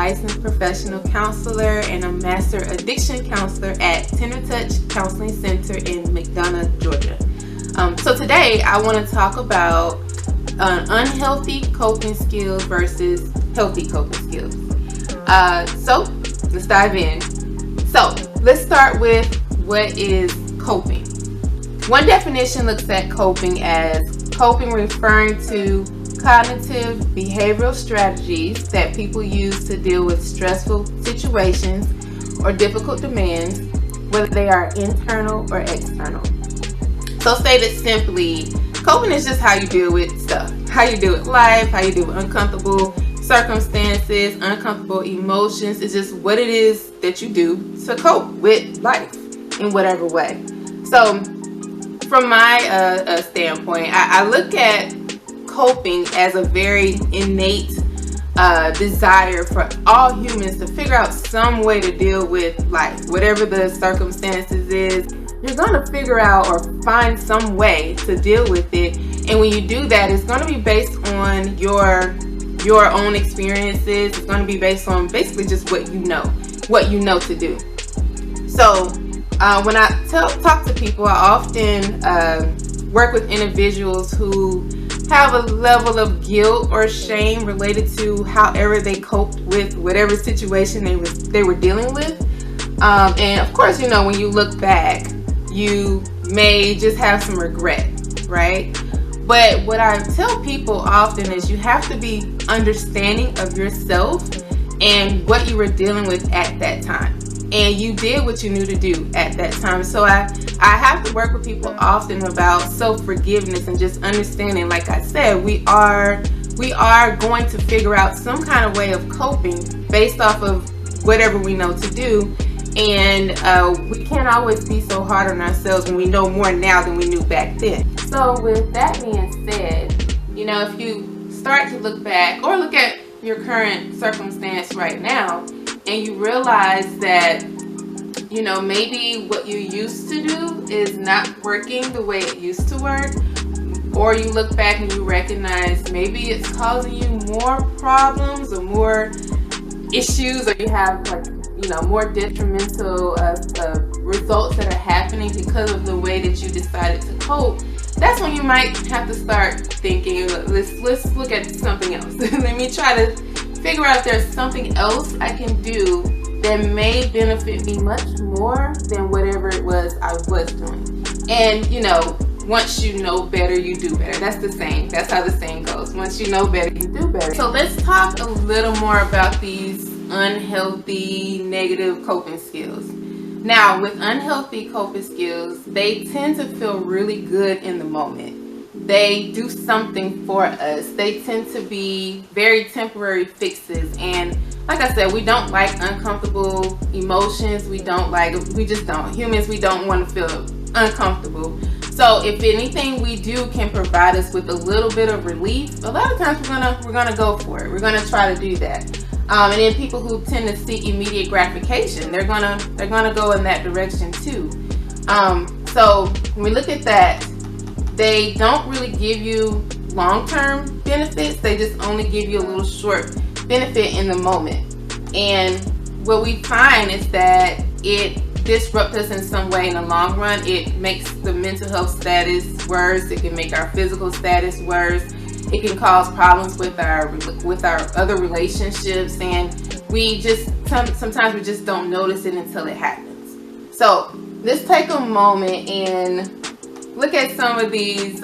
licensed professional counselor and a master addiction counselor at Tender Touch Counseling Center in McDonough, Georgia. So today I want to talk about unhealthy coping skills versus healthy coping skills. So let's dive in. So let's start with what is coping. One definition looks at coping as coping referring to cognitive behavioral strategies that people use to deal with stressful situations or difficult demands, whether they are internal or external. So stated simply, coping is just how you deal with stuff, how you deal with life, how you deal with uncomfortable circumstances, uncomfortable emotions. It's just what it is that you do to cope with life in whatever way. So from my standpoint, I look at coping as a very innate desire for all humans to figure out some way to deal with life. Whatever the circumstances is, you're going to figure out or find some way to deal with it. And when you do that, it's going to be based on your own experiences. It's going to be based on basically just what you know to do. So when I talk to people, I often work with individuals who have a level of guilt or shame related to however they coped with whatever situation they were dealing with. And of course, when you look back, you may just have some regret, right? But what I tell people often is you have to be understanding of yourself and what you were dealing with at that time. And you did what you knew to do at that time. So I have to work with people often about self-forgiveness and just understanding, like I said, we are going to figure out some kind of way of coping based off of whatever we know to do. And we can't always be so hard on ourselves when we know more now than we knew back then. So with that being said, if you start to look back or look at your current circumstance right now, and you realize that, maybe what you used to do is not working the way it used to work, or you look back and you recognize maybe it's causing you more problems or more issues, or you have more detrimental results that are happening because of the way that you decided to cope, that's when you might have to start thinking, let's look at something else. Let me try to figure out if there's something else I can do that may benefit me much more than whatever it was I was doing. And once you know better, you do better. That's how the saying goes. Once you know better, you do better. So let's talk a little more about these unhealthy, negative coping skills. Now, with unhealthy coping skills, they tend to feel really good in the moment. They do something for us. They tend to be very temporary fixes. And like I said, we don't like uncomfortable emotions. We just don't. Humans, we don't want to feel uncomfortable. So if anything we do can provide us with a little bit of relief, a lot of times we're gonna go for it. We're gonna try to do that. And then people who tend to seek immediate gratification, they're gonna go in that direction too. So when we look at that, they don't really give you long-term benefits. They just only give you a little short benefit in the moment. And what we find is that it disrupts us in some way in the long run. It makes the mental health status worse. It can make our physical status worse. It can cause problems with our other relationships, and sometimes we just don't notice it until it happens. So let's take a moment and look at some of these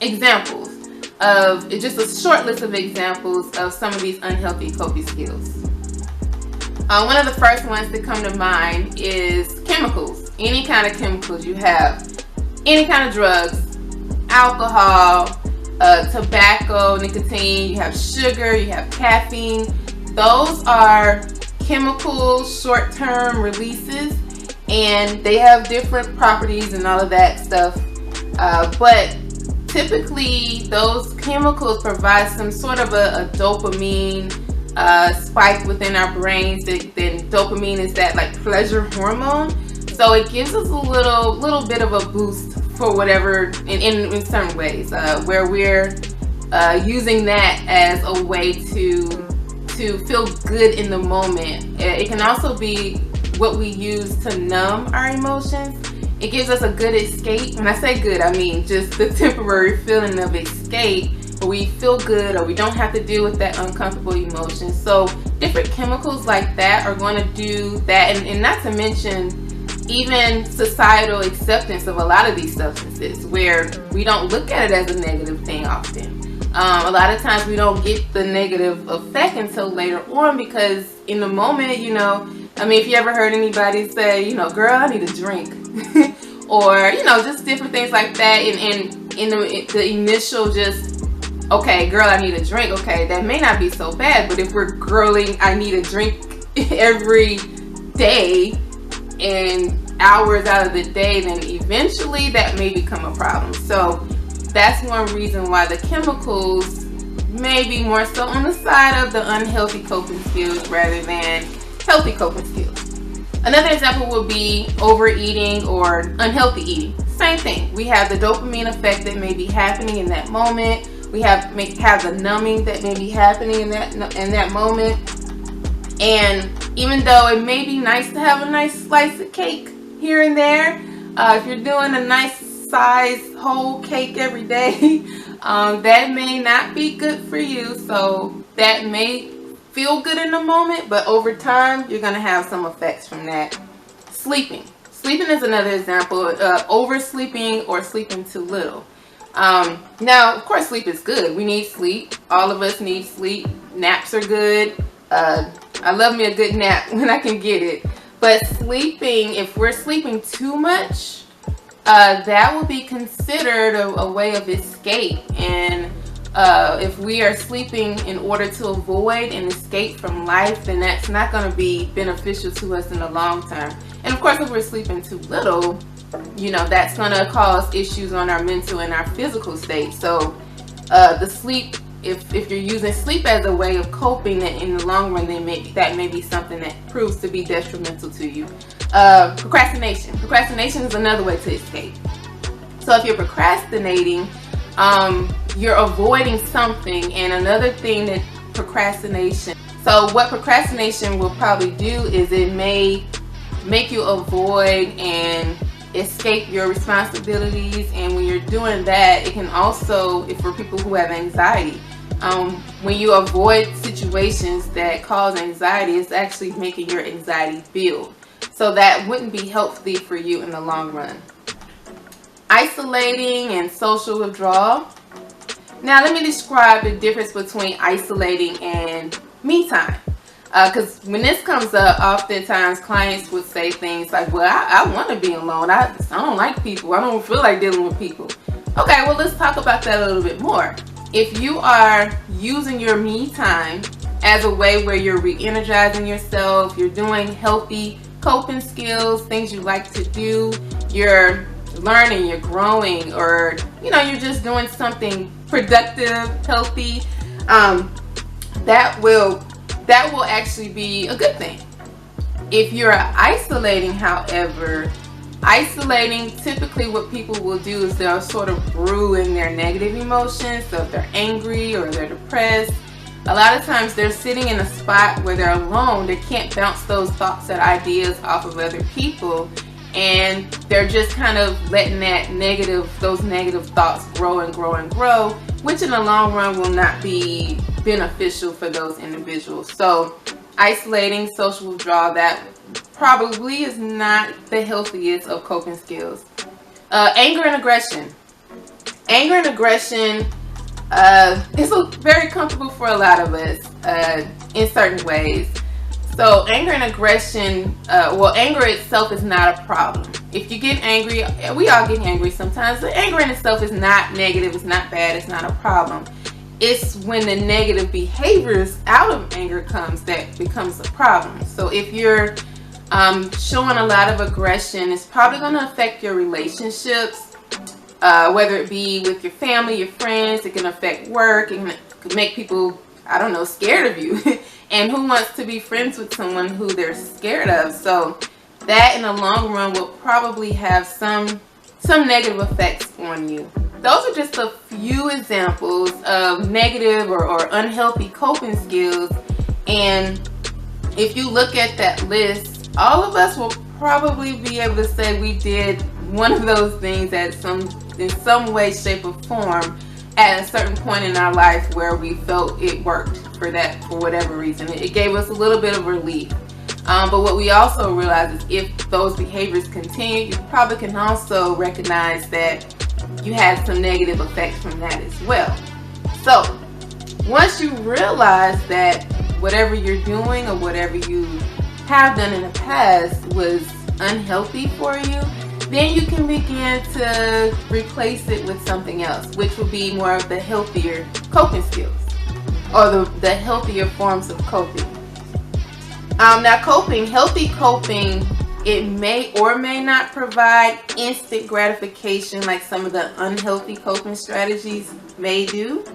examples of just a short list of examples of some of these unhealthy coping skills. One of the first ones that come to mind is chemicals. Any kind of chemicals you have, any kind of drugs, alcohol, tobacco, nicotine, you have sugar, you have caffeine. Those are chemical short-term releases, and they have different properties and all of that stuff. But typically those chemicals provide some sort of a dopamine spike within our brains. Then dopamine is that like pleasure hormone, so it gives us a little bit of a boost for whatever in certain ways where we're using that as a way to to feel good in the moment. It can also be what we use to numb our emotions. It gives us a good escape. When I say good, I mean just the temporary feeling of escape, where we feel good or we don't have to deal with that uncomfortable emotion. So different chemicals like that are going to do that, and not to mention even societal acceptance of a lot of these substances, where we don't look at it as a negative thing often. A lot of times we don't get the negative effect until later on, because in the moment, you know, I mean, if you ever heard anybody say, you know, girl, I need a drink, or, you know, just different things like that, and in the initial just, okay, girl, I need a drink, okay, that may not be so bad, but if we're girling, I need a drink every day and hours out of the day, then eventually that may become a problem. So that's one reason why the chemicals may be more so on the side of the unhealthy coping skills rather than healthy coping skills. Another example would be overeating or unhealthy eating. Same thing. We have the dopamine effect that may be happening in that moment. We have the numbing that may be happening in that moment. And even though it may be nice to have a nice slice of cake here and there, if you're doing a nice size whole cake every day, that may not be good for you. So that may feel good in the moment, but over time you're going to have some effects from that. Sleeping is another example. Oversleeping or sleeping too little. Now of course sleep is good. We need sleep. All of us need sleep. Naps are good. I love me a good nap when I can get it. But sleeping, if we're sleeping too much, that will be considered a way of escape. And if we are sleeping in order to avoid and escape from life, then that's not going to be beneficial to us in the long term. And of course, if we're sleeping too little, you know, that's going to cause issues on our mental and our physical state. So the sleep, if you're using sleep as a way of coping, that in the long run, then that may be something that proves to be detrimental to you. Procrastination is another way to escape. So if you're procrastinating, you're avoiding something. And another thing that so what procrastination will probably do is it may make you avoid and escape your responsibilities. And when you're doing that, it can also, if for people who have anxiety, when you avoid situations that cause anxiety, it's actually making your anxiety build. So that wouldn't be healthy for you in the long run. Isolating and social withdrawal. Now let me describe the difference between isolating and me time. Because when this comes up, oftentimes clients would say things like, well, I want to be alone. I don't like people. I don't feel like dealing with people. Okay, well, let's talk about that a little bit more. If you are using your me time as a way where you're re-energizing yourself, you're doing healthy coping skills, things you like to do, you're learning, you're growing, or you know, you're just doing something productive, healthy, that will actually be a good thing. If you're isolating, however, typically what people will do is they'll sort of brew in their negative emotions. So if they're angry or they're depressed, a lot of times they're sitting in a spot where they're alone. They can't bounce those thoughts and ideas off of other people, and they're just kind of letting those negative thoughts grow and grow and grow, which in the long run will not be beneficial for those individuals. So isolating, social withdrawal, that probably is not the healthiest of coping skills. Anger and aggression. Anger and aggression is very comfortable for a lot of us in certain ways. So anger and aggression, anger itself is not a problem. If you get angry, we all get angry sometimes. The anger in itself is not negative, it's not bad, it's not a problem. It's when the negative behaviors out of anger comes that becomes a problem. So if you're showing a lot of aggression, it's probably going to affect your relationships, whether it be with your family, your friends. It can affect work. It can make people, I don't know, scared of you. And who wants to be friends with someone who they're scared of? So that in the long run will probably have some negative effects on you. Those are just a few examples of negative or unhealthy coping skills. And if you look at that list, all of us will probably be able to say we did one of those things in some way, shape, or form at a certain point in our life where we felt it worked for whatever reason. It gave us a little bit of relief. But what we also realize is if those behaviors continue, you probably can also recognize that you had some negative effects from that as well. So once you realize that whatever you're doing or whatever you have done in the past was unhealthy for you, then you can begin to replace it with something else, which will be more of the healthier coping skills or the healthier forms of coping. Now healthy coping, it may or may not provide instant gratification like some of the unhealthy coping strategies may do.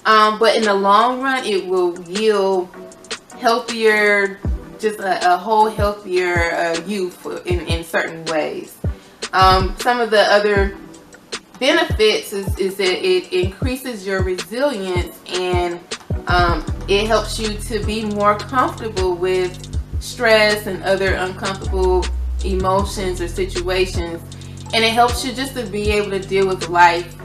But in the long run, it will yield healthier, just a whole healthier you in certain ways. Some of the other benefits is that it increases your resilience and it helps you to be more comfortable with stress and other uncomfortable emotions or situations, and it helps you just to be able to deal with life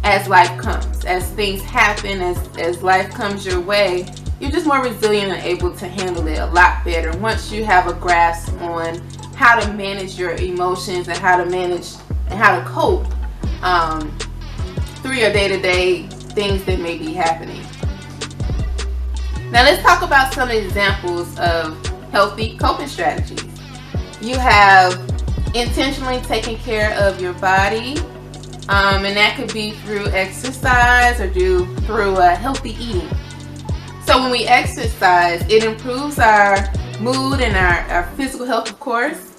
as life comes, as things happen, as life comes your way. You're just more resilient and able to handle it a lot better once you have a grasp on how to manage your emotions and how to manage and how to cope through your day-to-day things that may be happening. Now let's talk about some examples of healthy coping strategies. You have intentionally taking care of your body, and that could be through exercise or through healthy eating. So when we exercise, it improves our mood and our physical health, of course.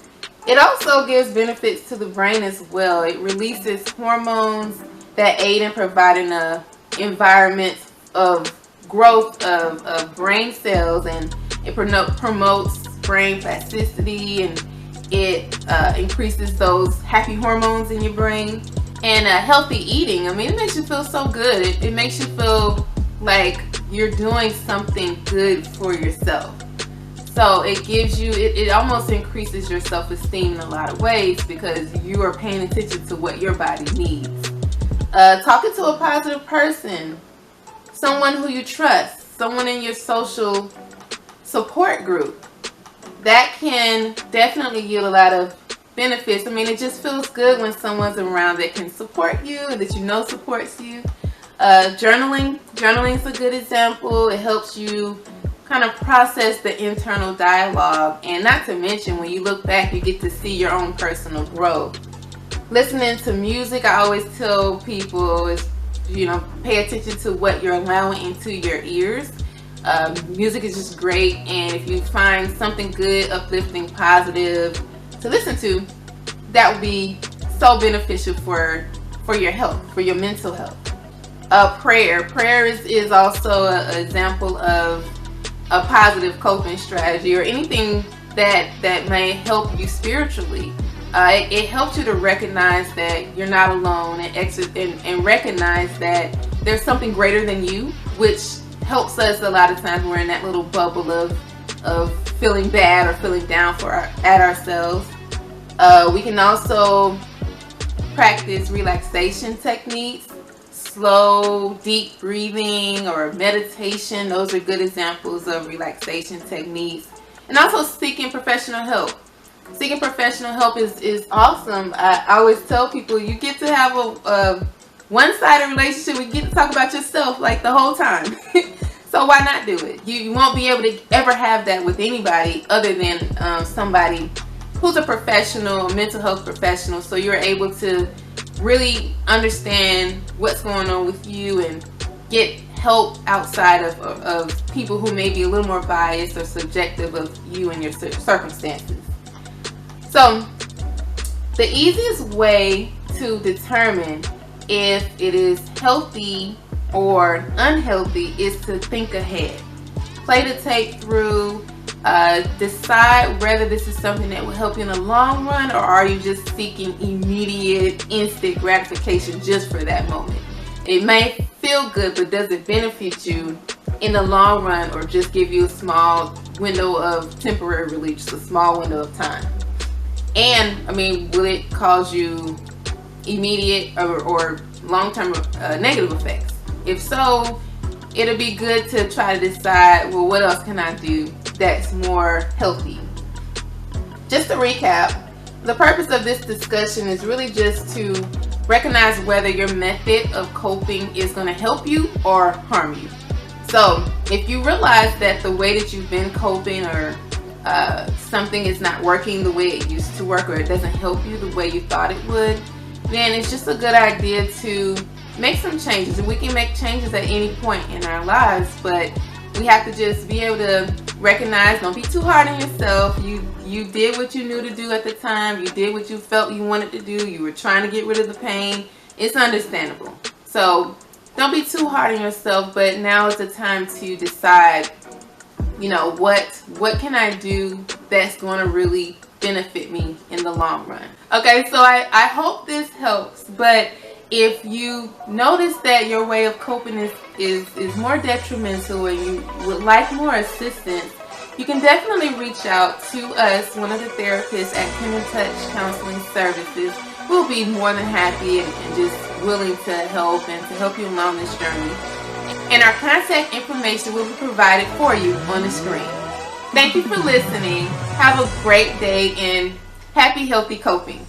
It also gives benefits to the brain as well. It releases hormones that aid in providing an environment of growth of brain cells, and it promotes brain plasticity, and it increases those happy hormones in your brain. And healthy eating, I mean, it makes you feel so good. It makes you feel like you're doing something good for yourself. So it gives you, it almost increases your self-esteem in a lot of ways because you are paying attention to what your body needs. Talking to a positive person, someone who you trust, someone in your social support group, that can definitely yield a lot of benefits. I mean, it just feels good when someone's around that can support you and that you know supports you. Journaling is a good example. It helps you kind of process the internal dialogue, and not to mention when you look back, you get to see your own personal growth. Listening to music, I always tell people is, pay attention to what you're allowing into your ears. Music is just great, and if you find something good, uplifting, positive to listen to, that would be so beneficial for your health, for your mental health. Prayer is also an example of a positive coping strategy, or anything that may help you spiritually. It helps you to recognize that you're not alone, and recognize that there's something greater than you, which helps us a lot of times. We're in that little bubble of feeling bad or feeling down at ourselves. We can also practice relaxation techniques, slow, deep breathing, or meditation. Those are good examples of relaxation techniques. And also seeking professional help. Seeking professional help is awesome. I always tell people you get to have a one-sided relationship. We get to talk about yourself like the whole time. So why not do it? You won't be able to ever have that with anybody other than somebody who's a professional, a mental health professional. So you're able to really understand what's going on with you and get help outside of people who may be a little more biased or subjective of you and your circumstances. So the easiest way to determine if it is healthy or unhealthy is to think ahead. Play the tape through, decide whether this is something that will help you in the long run, or are you just seeking immediate, instant gratification just for that moment. It may feel good, but does it benefit you in the long run, or just give you a small window of temporary relief, just a small window of time? And I mean, will it cause you immediate or long-term negative effects? If so, it'll be good to try to decide, well, what else can I do that's more healthy? Just to recap, the purpose of this discussion is really just to recognize whether your method of coping is going to help you or harm you. So if you realize that the way that you've been coping, or something is not working the way it used to work, or it doesn't help you the way you thought it would, then it's just a good idea to make some changes. And we can make changes at any point in our lives, but we have to just be able to recognize, don't be too hard on yourself. You did what you knew to do at the time. You did what you felt you wanted to do. You were trying to get rid of the pain. It's understandable. So don't be too hard on yourself, but now is the time to decide, you know, what can I do that's going to really benefit me in the long run. Okay, so I hope this helps, but if you notice that your way of coping is more detrimental, and you would like more assistance, you can definitely reach out to us, one of the therapists at Tender Touch Counseling Services. We'll be more than happy and just willing to help and to help you along this journey. And our contact information will be provided for you on the screen. Thank you for listening. Have a great day and happy healthy coping.